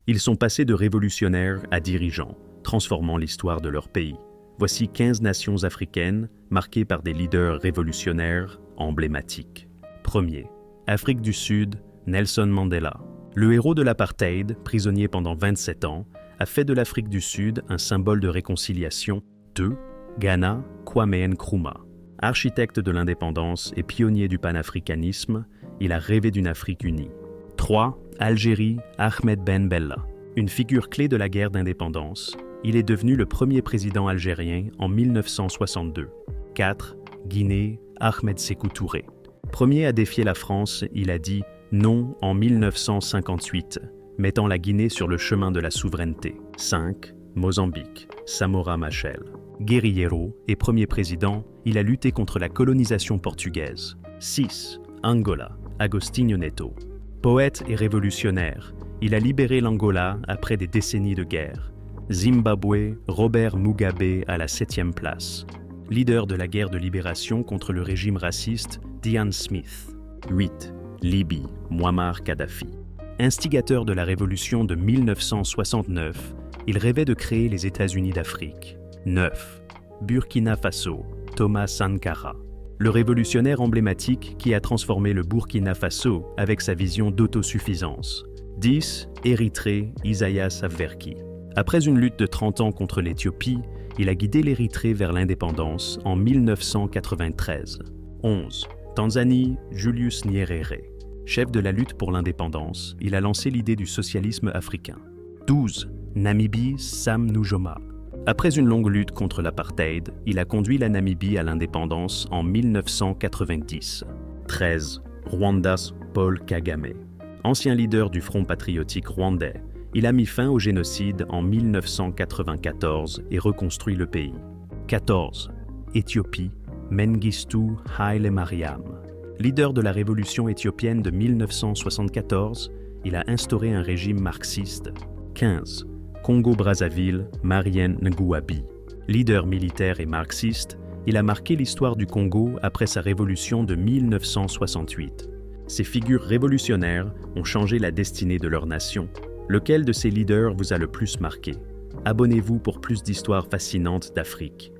Ils sont passés de révolutionnaires à dirigeants, transformant l'histoire de leur pays. Voici 15 nations africaines marquées par des leaders révolutionnaires emblématiques. Premier, Afrique du Sud, Nelson Mandela. Le héros de l'apartheid, prisonnier pendant 27 ans, a fait de l'Afrique du Sud un symbole de réconciliation. 2. Ghana, Kwame Nkrumah. Architecte de l'indépendance et pionnier du panafricanisme, il a rêvé d'une Afrique unie. 3. Algérie, Ahmed Ben Bella. Une figure clé de la guerre d'indépendance, il est devenu le premier président algérien en 1962. 4. Guinée, Ahmed Sékou Touré. Premier à défier la France, il a dit non en 1958, mettant la Guinée sur le chemin de la souveraineté. 5. Mozambique, Samora Machel. Guerriero et premier président, il a lutté contre la colonisation portugaise. 6. Angola, Agostinho Neto. Poète et révolutionnaire, il a libéré l'Angola après des décennies de guerre. Zimbabwe, Robert Mugabe à la 7e place. Leader de la guerre de libération contre le régime raciste, Ian Smith. 8. Libye, Muammar Kadhafi. Instigateur de la révolution de 1969, il rêvait de créer les États-Unis d'Afrique. 9. Burkina Faso, Thomas Sankara. Le révolutionnaire emblématique qui a transformé le Burkina Faso avec sa vision d'autosuffisance. 10. Érythrée, Isaias Afwerki. Après une lutte de 30 ans contre l'Éthiopie, il a guidé l'Érythrée vers l'indépendance en 1993. 11. Tanzanie, Julius Nyerere. Chef de la lutte pour l'indépendance, il a lancé l'idée du socialisme africain. 12. Namibie, Sam Nujoma. Après une longue lutte contre l'apartheid, il a conduit la Namibie à l'indépendance en 1990. 13. Rwanda, Paul Kagame. Ancien leader du Front patriotique rwandais, il a mis fin au génocide en 1994 et reconstruit le pays. 14. Éthiopie, Mengistu Haile Mariam. Leader de la révolution éthiopienne de 1974, il a instauré un régime marxiste. 15. Congo-Brazzaville, Marien Ngouabi. Leader militaire et marxiste, il a marqué l'histoire du Congo après sa révolution de 1968. Ces figures révolutionnaires ont changé la destinée de leur nation. Lequel de ces leaders vous a le plus marqué? Abonnez-vous pour plus d'histoires fascinantes d'Afrique.